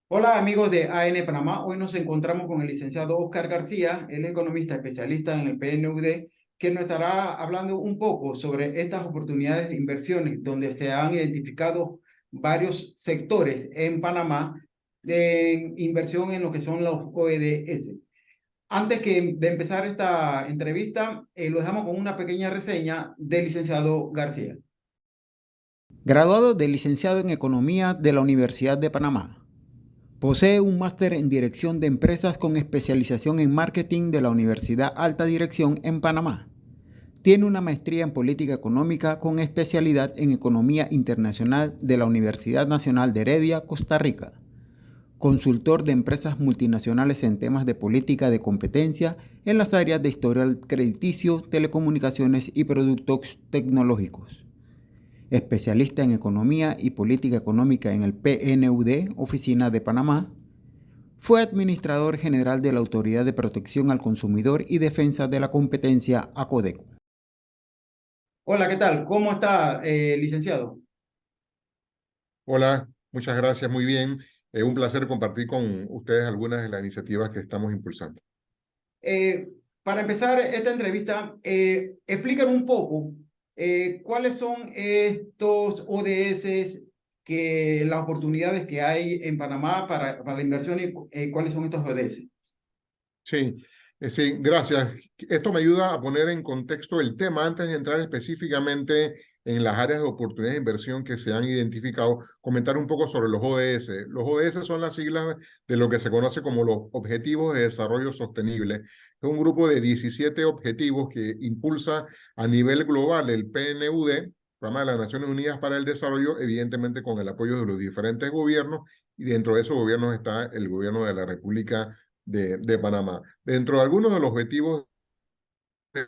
Hola amigos de AN Panamá, hoy nos encontramos con el licenciado Oscar García, él es economista especialista en el PNUD, que nos estará hablando un poco sobre estas oportunidades de inversiones donde se han identificado varios sectores en Panamá de inversión en lo que son los ODS. Antes de empezar esta entrevista, lo dejamos con una pequeña reseña del licenciado García. Graduado de licenciado en Economía de la Universidad de Panamá. Posee un máster en Dirección de Empresas con especialización en Marketing de la Universidad Alta Dirección en Panamá. Tiene una maestría en Política Económica con especialidad en Economía Internacional de la Universidad Nacional de Heredia, Costa Rica. Consultor de empresas multinacionales en temas de política de competencia en las áreas de historial crediticio, telecomunicaciones y productos tecnológicos. Especialista en Economía y Política Económica en el PNUD, Oficina de Panamá. Fue administrador general de la Autoridad de Protección al Consumidor y Defensa de la Competencia, ACODECO. Hola, ¿qué tal? ¿Cómo está, licenciado? Hola, muchas gracias, muy bien. Un placer compartir con ustedes algunas de las iniciativas que estamos impulsando. Eh, para empezar esta entrevista, explícame un poco cuáles son estos ODS, las oportunidades que hay en Panamá para la inversión y cuáles son estos ODS. Sí, sí, gracias. Esto me ayuda a poner en contexto el tema antes de entrar específicamente en las áreas de oportunidad de inversión que se han identificado, comentar un poco sobre los ODS. Los ODS son las siglas de lo que se conoce como los Objetivos de Desarrollo Sostenible. Es un grupo de 17 objetivos que impulsa a nivel global el PNUD, Programa de las Naciones Unidas para el Desarrollo, evidentemente con el apoyo de los diferentes gobiernos, y dentro de esos gobiernos está el gobierno de la República de Panamá. Dentro de algunos de los objetivos de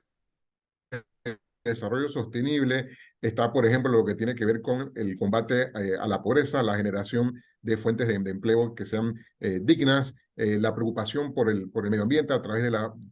desarrollo sostenible está, por ejemplo, lo que tiene que ver con el combate a la pobreza, la generación de fuentes de empleo que sean dignas, la preocupación por el medio ambiente a través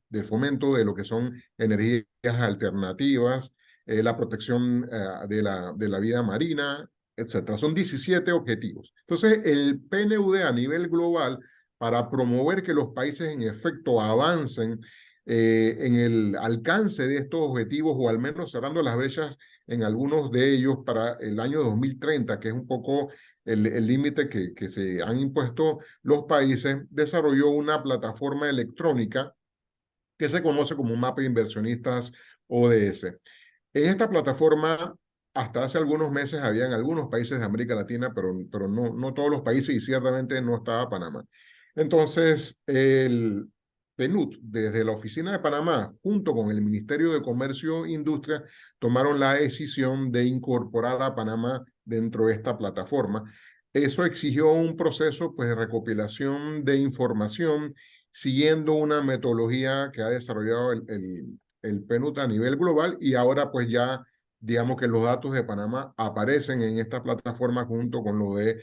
del fomento de lo que son energías alternativas, la protección de la vida marina, etcétera. Son 17 objetivos. Entonces, el PNUD a nivel global, para promover que los países en efecto avancen en el alcance de estos objetivos o al menos cerrando las brechas en algunos de ellos para el año 2030, que es un poco el límite que se han impuesto los países, desarrolló una plataforma electrónica que se conoce como un mapa de inversionistas ODS. En esta plataforma, hasta hace algunos meses, habían algunos países de América Latina, pero no todos los países y ciertamente no estaba Panamá. Entonces, el PNUD, desde la oficina de Panamá, junto con el Ministerio de Comercio e Industria, tomaron la decisión de incorporar a Panamá dentro de esta plataforma. Eso exigió un proceso pues, de recopilación de información siguiendo una metodología que ha desarrollado el PNUD a nivel global y ahora pues ya digamos que los datos de Panamá aparecen en esta plataforma junto con los de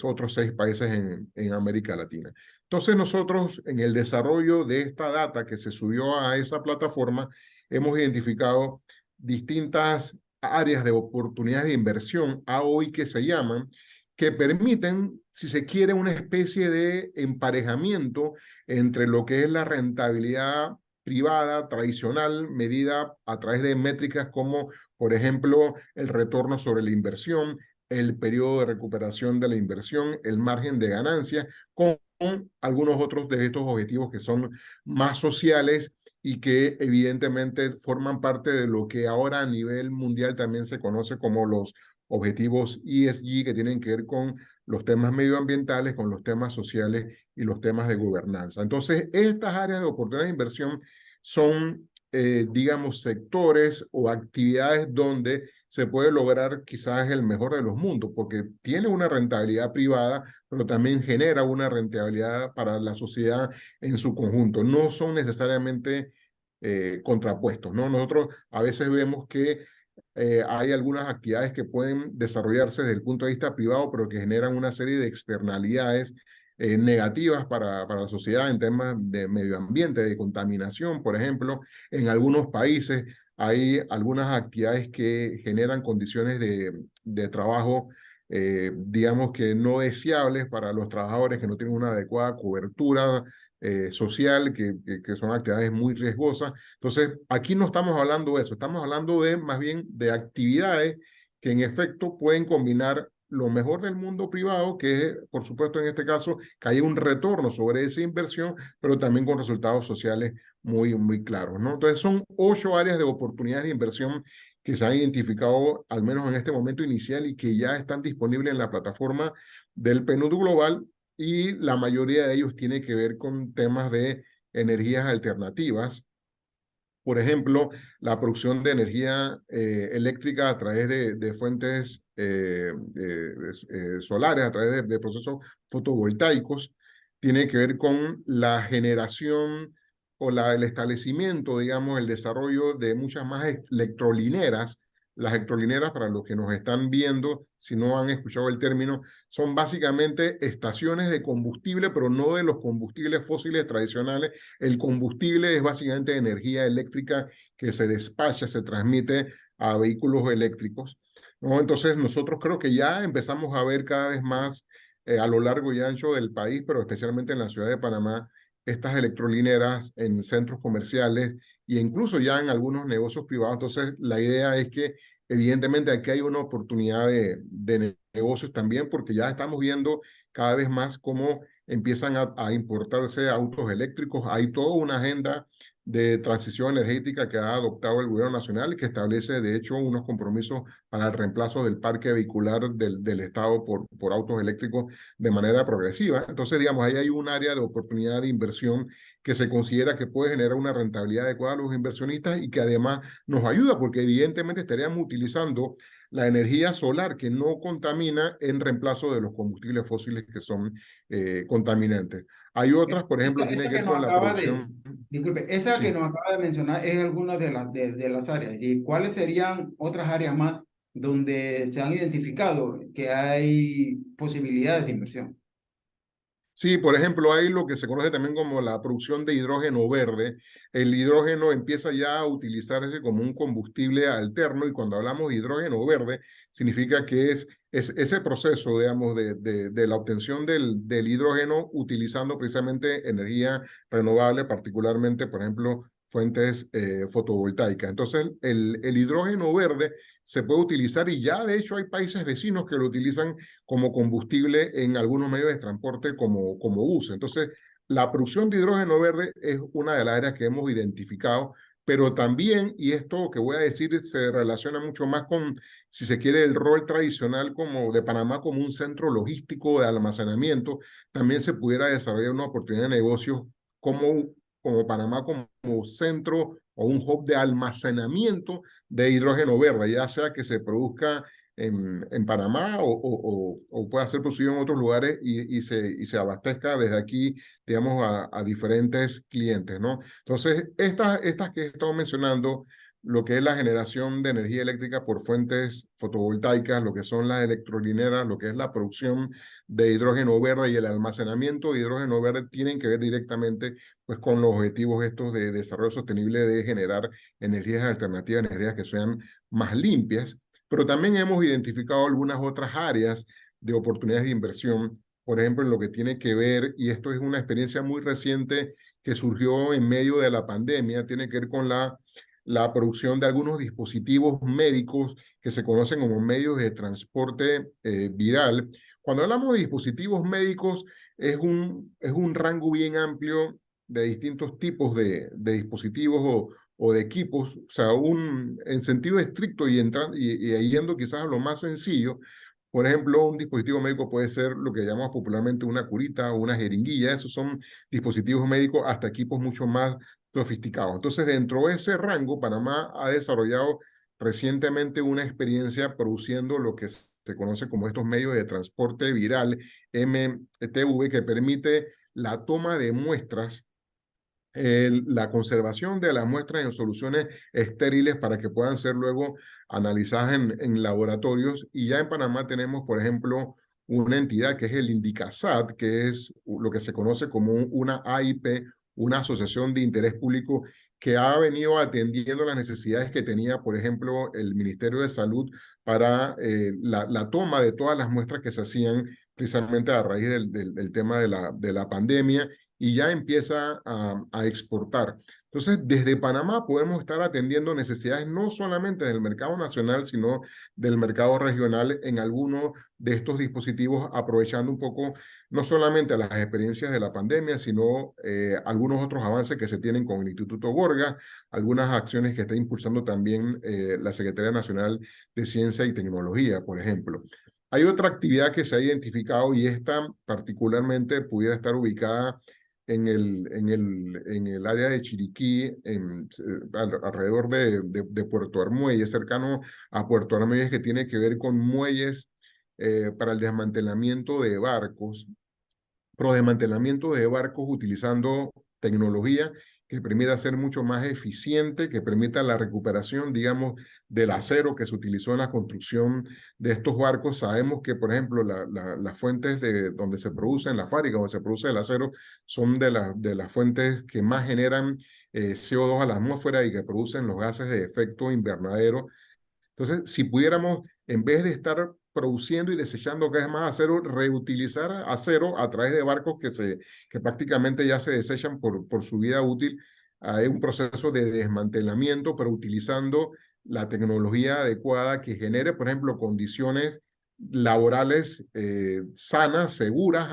otros 6 países en América Latina. Entonces nosotros en el desarrollo de esta data que se subió a esa plataforma hemos identificado distintas áreas de oportunidades de inversión a hoy que se llaman, que permiten, si se quiere, una especie de emparejamiento entre lo que es la rentabilidad privada tradicional medida a través de métricas como, por ejemplo, el retorno sobre la inversión, el periodo de recuperación de la inversión, el margen de ganancia, con algunos otros de estos objetivos que son más sociales y que evidentemente forman parte de lo que ahora a nivel mundial también se conoce como los objetivos ESG, que tienen que ver con los temas medioambientales, con los temas sociales y los temas de gobernanza. Entonces, estas áreas de oportunidad de inversión son, digamos, sectores o actividades donde se puede lograr quizás el mejor de los mundos, porque tiene una rentabilidad privada, pero también genera una rentabilidad para la sociedad en su conjunto. No son necesariamente contrapuestos, ¿no? Nosotros a veces vemos que hay algunas actividades que pueden desarrollarse desde el punto de vista privado, pero que generan una serie de externalidades negativas para la sociedad en temas de medio ambiente, de contaminación, por ejemplo. En algunos países hay algunas actividades que generan condiciones de trabajo digamos que no deseables para los trabajadores que no tienen una adecuada cobertura social, que son actividades muy riesgosas. Entonces, aquí no estamos hablando de eso, estamos hablando de más bien de actividades que en efecto pueden combinar lo mejor del mundo privado, que es, por supuesto, en este caso, que haya un retorno sobre esa inversión, pero también con resultados sociales muy claros, ¿no? Entonces, son 8 áreas de oportunidades de inversión que se han identificado, al menos en este momento inicial, y que ya están disponibles en la plataforma del PNUD Global, y la mayoría de ellos tiene que ver con temas de energías alternativas. Por ejemplo, la producción de energía eléctrica a través de fuentes solares, a través de procesos fotovoltaicos, tiene que ver con la generación o el establecimiento, digamos, el desarrollo de muchas más electrolineras. Las electrolineras, para los que nos están viendo, si no han escuchado el término, son básicamente estaciones de combustible, pero no de los combustibles fósiles tradicionales. El combustible es básicamente energía eléctrica que se despacha, se transmite a vehículos eléctricos, ¿no? Entonces nosotros creo que ya empezamos a ver cada vez más a lo largo y ancho del país, pero especialmente en la ciudad de Panamá, estas electrolineras en centros comerciales e incluso ya en algunos negocios privados. Entonces la idea es que evidentemente aquí hay una oportunidad de negocios también, porque ya estamos viendo cada vez más cómo empiezan a importarse autos eléctricos. Hay toda una agenda de transición energética que ha adoptado el gobierno nacional y que establece, de hecho, unos compromisos para el reemplazo del parque vehicular del Estado por autos eléctricos de manera progresiva. Entonces, digamos, ahí hay un área de oportunidad de inversión que se considera que puede generar una rentabilidad adecuada a los inversionistas y que además nos ayuda, porque evidentemente estaríamos utilizando la energía solar que no contamina en reemplazo de los combustibles fósiles que son contaminantes. Hay otras, por ejemplo, tiene Esa que que ver nos con la acaba de, producción. disculpe, esa que Sí. nos acaba de mencionar es alguna de las áreas. ¿Y cuáles serían otras áreas más donde se han identificado que hay posibilidades de inversión? Sí, por ejemplo, hay lo que se conoce también como la producción de hidrógeno verde. El hidrógeno empieza ya a utilizarse como un combustible alterno, y cuando hablamos de hidrógeno verde, significa que es ese proceso, digamos, de la obtención del hidrógeno utilizando precisamente energía renovable, particularmente, por ejemplo, fuentes fotovoltaicas. Entonces, el hidrógeno verde se puede utilizar, y ya de hecho hay países vecinos que lo utilizan como combustible en algunos medios de transporte como bus. Entonces, la producción de hidrógeno verde es una de las áreas que hemos identificado, pero también, y esto que voy a decir se relaciona mucho más con, si se quiere, el rol tradicional como de Panamá como un centro logístico de almacenamiento. También se pudiera desarrollar una oportunidad de negocios como Panamá como centro o un hub de almacenamiento de hidrógeno verde, ya sea que se produzca en Panamá o pueda ser producido en otros lugares y se abastezca desde aquí, digamos, a diferentes clientes, ¿no? Entonces, estas que he estado mencionando, lo que es la generación de energía eléctrica por fuentes fotovoltaicas, lo que son las electrolineras, lo que es la producción de hidrógeno verde y el almacenamiento de hidrógeno verde, tienen que ver directamente pues, con los objetivos estos de desarrollo sostenible, de generar energías alternativas, energías que sean más limpias. Pero también hemos identificado algunas otras áreas de oportunidades de inversión, por ejemplo, en lo que tiene que ver, y esto es una experiencia muy reciente que surgió en medio de la pandemia, tiene que ver con la producción de algunos dispositivos médicos que se conocen como medios de transporte viral. Cuando hablamos de dispositivos médicos, es un rango bien amplio de distintos tipos de dispositivos o de equipos, o sea, en sentido estricto y yendo quizás a lo más sencillo. Por ejemplo, un dispositivo médico puede ser lo que llamamos popularmente una curita o una jeringuilla. Esos son dispositivos médicos hasta equipos mucho más sofisticados. Entonces, dentro de ese rango, Panamá ha desarrollado recientemente una experiencia produciendo lo que se conoce como estos medios de transporte viral, MTV, que permite la toma de muestras, la conservación de las muestras en soluciones estériles para que puedan ser luego analizadas en laboratorios. Y ya en Panamá tenemos, por ejemplo, una entidad que es el INDICASAT, que es lo que se conoce como una AIP, una asociación de interés público, que ha venido atendiendo las necesidades que tenía, por ejemplo, el Ministerio de Salud para la toma de todas las muestras que se hacían precisamente a raíz del tema de la pandemia, y ya empieza a exportar. Entonces, desde Panamá podemos estar atendiendo necesidades no solamente del mercado nacional, sino del mercado regional en algunos de estos dispositivos, aprovechando un poco no solamente las experiencias de la pandemia, sino algunos otros avances que se tienen con el Instituto Gorga, algunas acciones que está impulsando también la Secretaría Nacional de Ciencia y Tecnología, por ejemplo. Hay otra actividad que se ha identificado, y esta particularmente pudiera estar ubicada en el área de Chiriquí, alrededor de Puerto Armuelles, cercano a Puerto Armuelles, que tiene que ver con muelles para el desmantelamiento de barcos, desmantelamiento de barcos utilizando tecnología que permita ser mucho más eficiente, que permita la recuperación, digamos, del acero que se utilizó en la construcción de estos barcos. Sabemos que, por ejemplo, las fuentes de donde se produce, en la fábrica donde se produce el acero, son de las fuentes que más generan CO2 a la atmósfera y que producen los gases de efecto invernadero. Entonces, si pudiéramos, en vez de estar produciendo y desechando cada vez más acero, reutilizar acero a través de barcos que prácticamente ya se desechan por su vida útil, hay un proceso de desmantelamiento, pero utilizando la tecnología adecuada que genere, por ejemplo, condiciones laborales sanas, seguras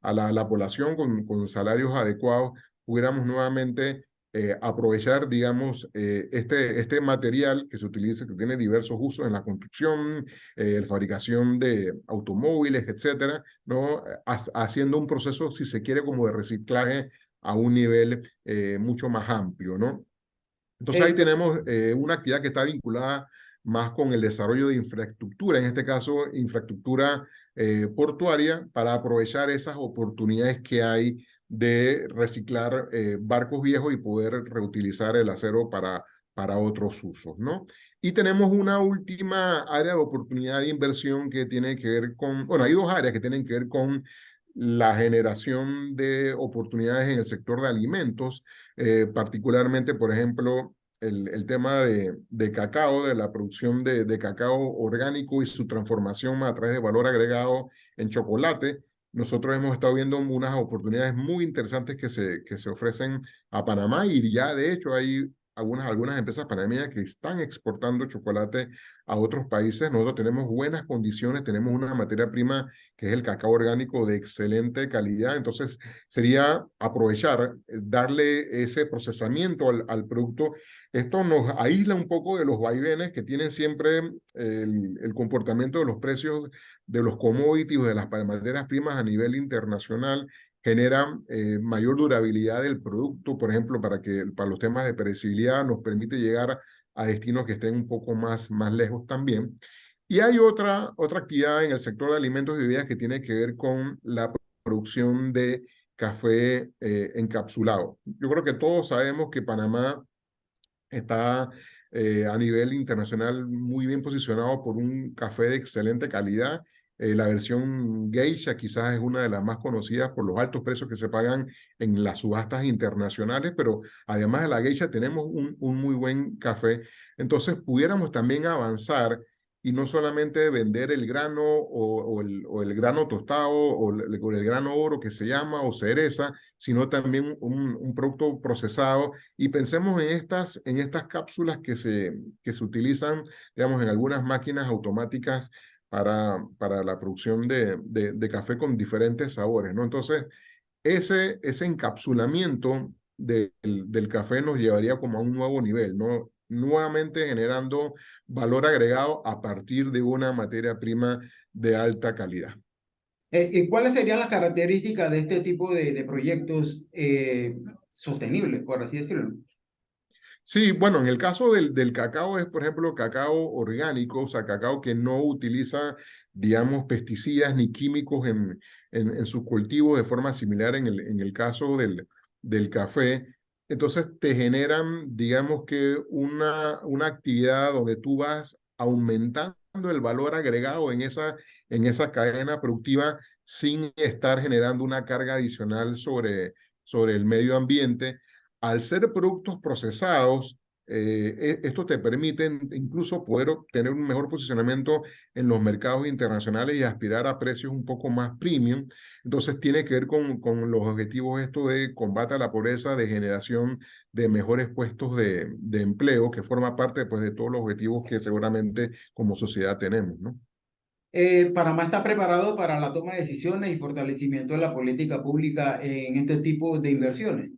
a la población con salarios adecuados, pudiéramos nuevamente aprovechar, digamos, este material que se utiliza, que tiene diversos usos en la construcción, la fabricación de automóviles, etcétera, ¿no? Haciendo un proceso, si se quiere, como de reciclaje a un nivel mucho más amplio, ¿no? Entonces ahí Eh, tenemos una actividad que está vinculada más con el desarrollo de infraestructura, en este caso infraestructura portuaria, para aprovechar esas oportunidades que hay de reciclar barcos viejos y poder reutilizar el acero para otros usos, ¿no? Y tenemos una última área de oportunidad de inversión que tiene que ver con, bueno, hay dos áreas que tienen que ver con la generación de oportunidades en el sector de alimentos, particularmente, por ejemplo, el tema de cacao, de la producción de cacao orgánico y su transformación a través de valor agregado en chocolate. Nosotros hemos estado viendo unas oportunidades muy interesantes que se ofrecen a Panamá, y ya de hecho hay algunas empresas panameñas que están exportando chocolate a otros países. Nosotros tenemos buenas condiciones, tenemos una materia prima que es el cacao orgánico de excelente calidad. Entonces sería aprovechar, darle ese procesamiento al producto. Esto nos aísla un poco de los vaivenes que tienen siempre el comportamiento de los precios de los commodities o de las materias primas a nivel internacional. Genera mayor durabilidad del producto, por ejemplo, para los temas de perecibilidad, nos permite llegar a destinos que estén un poco más lejos también. Y hay otra actividad en el sector de alimentos y bebidas que tiene que ver con la producción de café encapsulado. Yo creo que todos sabemos que Panamá está a nivel internacional muy bien posicionado por un café de excelente calidad. La versión Geisha quizás es una de las más conocidas por los altos precios que se pagan en las subastas internacionales, pero además de la Geisha tenemos un muy buen café. Entonces pudiéramos también avanzar y no solamente vender el grano o el grano tostado o el grano oro que se llama o cereza, sino también un producto procesado. Y pensemos en estas cápsulas que se utilizan, digamos, en algunas máquinas automáticas para la producción de café con diferentes sabores, ¿no? Entonces, ese encapsulamiento del café nos llevaría como a un nuevo nivel, ¿no? Nuevamente generando valor agregado a partir de una materia prima de alta calidad. ¿Y cuáles serían las características de este tipo de proyectos sostenibles, por así decirlo? Sí, bueno, en el caso del cacao es, por ejemplo, cacao orgánico, o sea, cacao que no utiliza, digamos, pesticidas ni químicos en su cultivo de forma similar en el caso del café. Entonces te generan, digamos que una actividad donde tú vas aumentando el valor agregado en esa cadena productiva sin estar generando una carga adicional sobre el medio ambiente. al ser productos procesados, esto te permite incluso poder obtener un mejor posicionamiento en los mercados internacionales y aspirar a precios un poco más premium. Entonces tiene que ver con los objetivos esto de combate a la pobreza, de generación de mejores puestos de empleo, que forma parte pues, de todos los objetivos que seguramente como sociedad tenemos, ¿no? Panamá está preparado para la toma de decisiones y fortalecimiento de la política pública en este tipo de inversiones.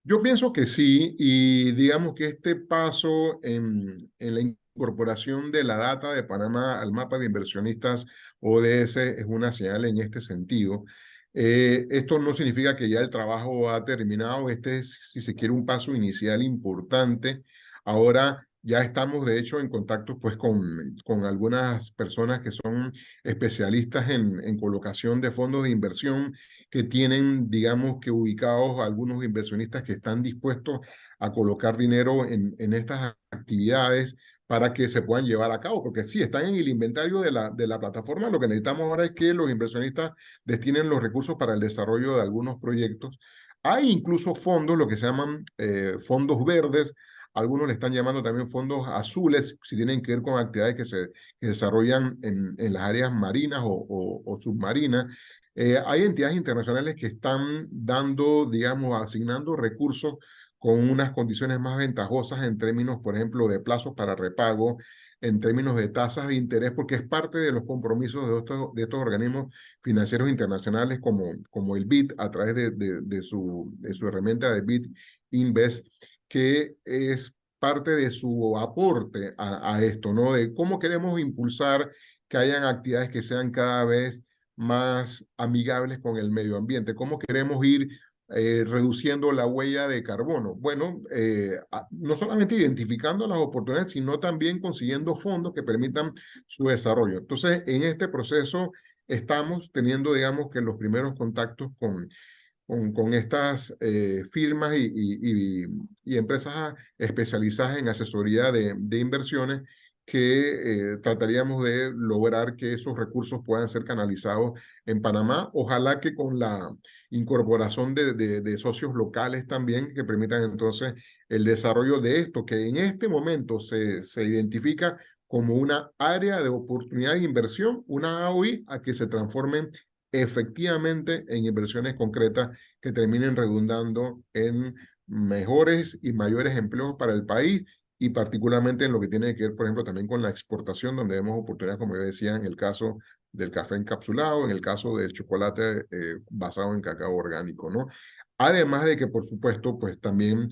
Yo pienso que sí, y digamos que este paso en la incorporación de la data de Panamá al mapa de inversionistas ODS es una señal en este sentido. Esto no significa que ya el trabajo ha terminado, este es, si se quiere, un paso inicial importante. Ahora ya estamos, de hecho, en contacto pues, con algunas personas que son especialistas en colocación de fondos de inversión que tienen, digamos, que ubicados algunos inversionistas que están dispuestos a colocar dinero en estas actividades para que se puedan llevar a cabo, porque sí, están en el inventario de la plataforma. Lo que necesitamos ahora es que los inversionistas destinen los recursos para el desarrollo de algunos proyectos. Hay incluso fondos, lo que se llaman fondos verdes, algunos le están llamando también fondos azules, si tienen que ver con actividades que desarrollan en las áreas marinas o submarinas. Hay entidades internacionales que están dando, digamos, asignando recursos con unas condiciones más ventajosas en términos, por ejemplo, de plazos para repago, en términos de tasas de interés, porque es parte de los compromisos de estos organismos financieros internacionales como el BID a través de su herramienta de BID Invest, que es parte de su aporte a esto, ¿no? De cómo queremos impulsar que hayan actividades que sean cada vez más amigables con el medio ambiente. ¿Cómo queremos ir reduciendo la huella de carbono? Bueno, no solamente identificando las oportunidades, sino también consiguiendo fondos que permitan su desarrollo. Entonces, en este proceso estamos teniendo, digamos, que los primeros contactos con estas firmas y empresas especializadas en asesoría de inversiones que trataríamos de lograr que esos recursos puedan ser canalizados en Panamá. Ojalá que con la incorporación de socios locales también que permitan entonces el desarrollo de esto, que en este momento se identifica como una área de oportunidad de inversión, una AOI, a que se transformen efectivamente en inversiones concretas que terminen redundando en mejores y mayores empleos para el país y particularmente en lo que tiene que ver, por ejemplo, también con la exportación, donde vemos oportunidades, como yo decía, en el caso del café encapsulado, en el caso del chocolate basado en cacao orgánico, ¿no? Además de que, por supuesto, pues también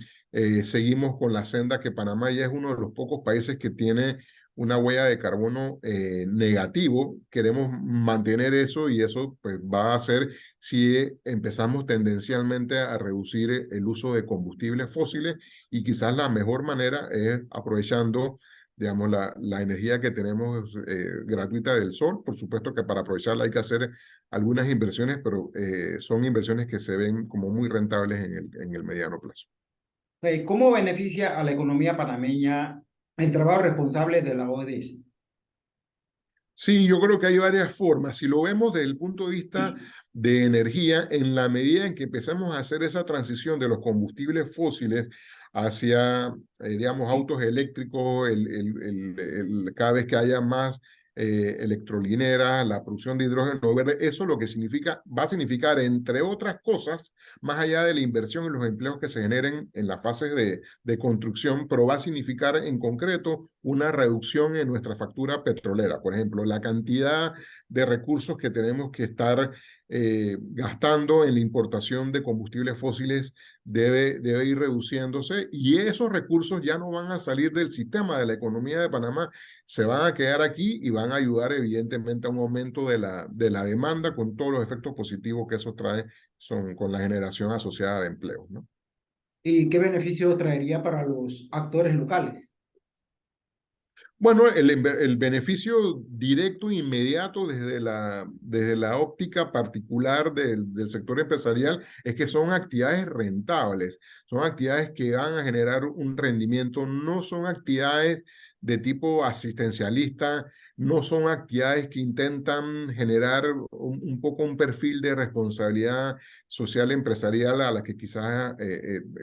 seguimos con la senda que Panamá ya es uno de los pocos países que tiene una huella de carbono negativo. Queremos mantener eso y eso pues, va a hacer si empezamos tendencialmente a reducir el uso de combustibles fósiles y quizás la mejor manera es aprovechando, digamos, la energía que tenemos gratuita del sol. Por supuesto que para aprovecharla hay que hacer algunas inversiones, pero son inversiones que se ven como muy rentables en el mediano plazo. ¿Cómo beneficia a la economía panameña el trabajo responsable de la ODS? Sí, yo creo que hay varias formas. Si lo vemos desde el punto de vista de energía, en la medida en que empezamos a hacer esa transición de los combustibles fósiles hacia, digamos, autos eléctricos, cada vez que haya más electrolineras, la producción de hidrógeno verde, eso lo que significa, va a significar, entre otras cosas, más allá de la inversión y los empleos que se generen en las fases de construcción, pero va a significar en concreto una reducción en nuestra factura petrolera. Por ejemplo, la cantidad de recursos que tenemos que estar gastando en la importación de combustibles fósiles debe ir reduciéndose y esos recursos ya no van a salir del sistema de la economía de Panamá, se van a quedar aquí y van a ayudar evidentemente a un aumento de la demanda con todos los efectos positivos que eso trae con la generación asociada de empleos, ¿no? ¿Y qué beneficio traería para los actores locales? Bueno, el beneficio directo e inmediato desde la óptica particular del sector empresarial es que son actividades rentables, son actividades que van a generar un rendimiento, no son actividades de tipo asistencialista no son actividades que intentan generar poco un perfil de responsabilidad social empresarial a la que quizás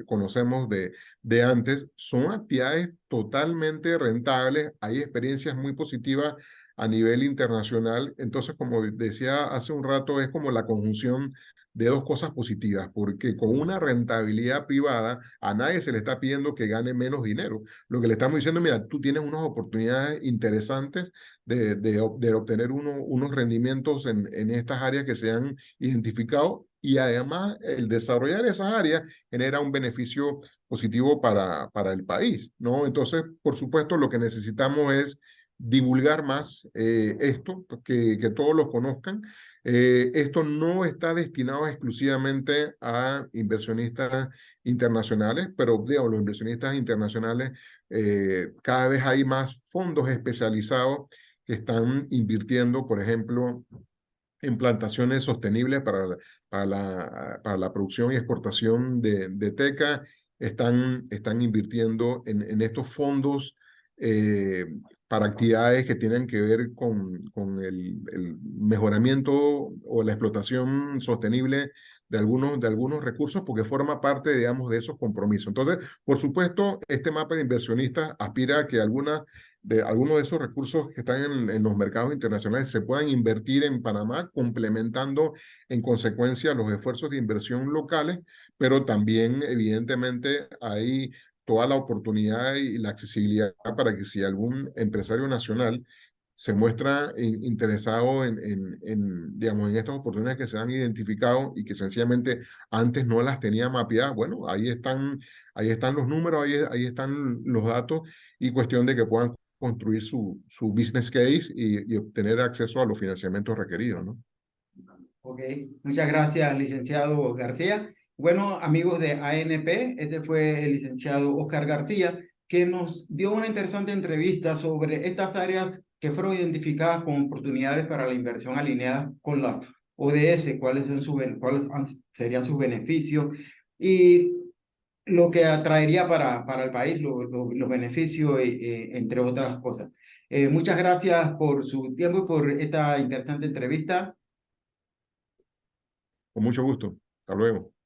conocemos de antes. Son actividades totalmente rentables, hay experiencias muy positivas a nivel internacional. Entonces, como decía hace un rato, es como la conjunción de dos cosas positivas, porque con una rentabilidad privada a nadie se le está pidiendo que gane menos dinero. Lo que le estamos diciendo, mira, tú tienes unas oportunidades interesantes de obtener unos rendimientos en estas áreas que se han identificado, y además el desarrollar esas áreas genera un beneficio positivo para el país, ¿no? Entonces, por supuesto, lo que necesitamos es divulgar más esto, que todos lo conozcan. Esto no está destinado exclusivamente a inversionistas internacionales, pero digamos, los inversionistas internacionales, cada vez hay más fondos especializados que están invirtiendo, por ejemplo, en plantaciones sostenibles para la producción y exportación de teca. Están invirtiendo en estos fondos eh, para actividades que tienen que ver con el mejoramiento o la explotación sostenible de algunos recursos, porque forma parte, digamos, de esos compromisos. Entonces, por supuesto, este mapa de inversionistas aspira a que algunos de esos recursos que están en los mercados internacionales se puedan invertir en Panamá, complementando en consecuencia los esfuerzos de inversión locales, pero también evidentemente hay toda la oportunidad y la accesibilidad para que si algún empresario nacional se muestra interesado digamos, en estas oportunidades que se han identificado y que sencillamente antes no las tenía mapeadas, bueno, ahí están los números, ahí están los datos, y cuestión de que puedan construir su business case y obtener acceso a los financiamientos requeridos, ¿no? Ok, muchas gracias, licenciado García. Bueno, amigos de ANP, ese fue el licenciado Oscar García, que nos dio una interesante entrevista sobre estas áreas que fueron identificadas como oportunidades para la inversión alineadas con las ODS, serían sus beneficios y lo que atraería para el país, los beneficios, entre otras cosas. Muchas gracias por su tiempo y por esta interesante entrevista. Con mucho gusto. Hasta luego.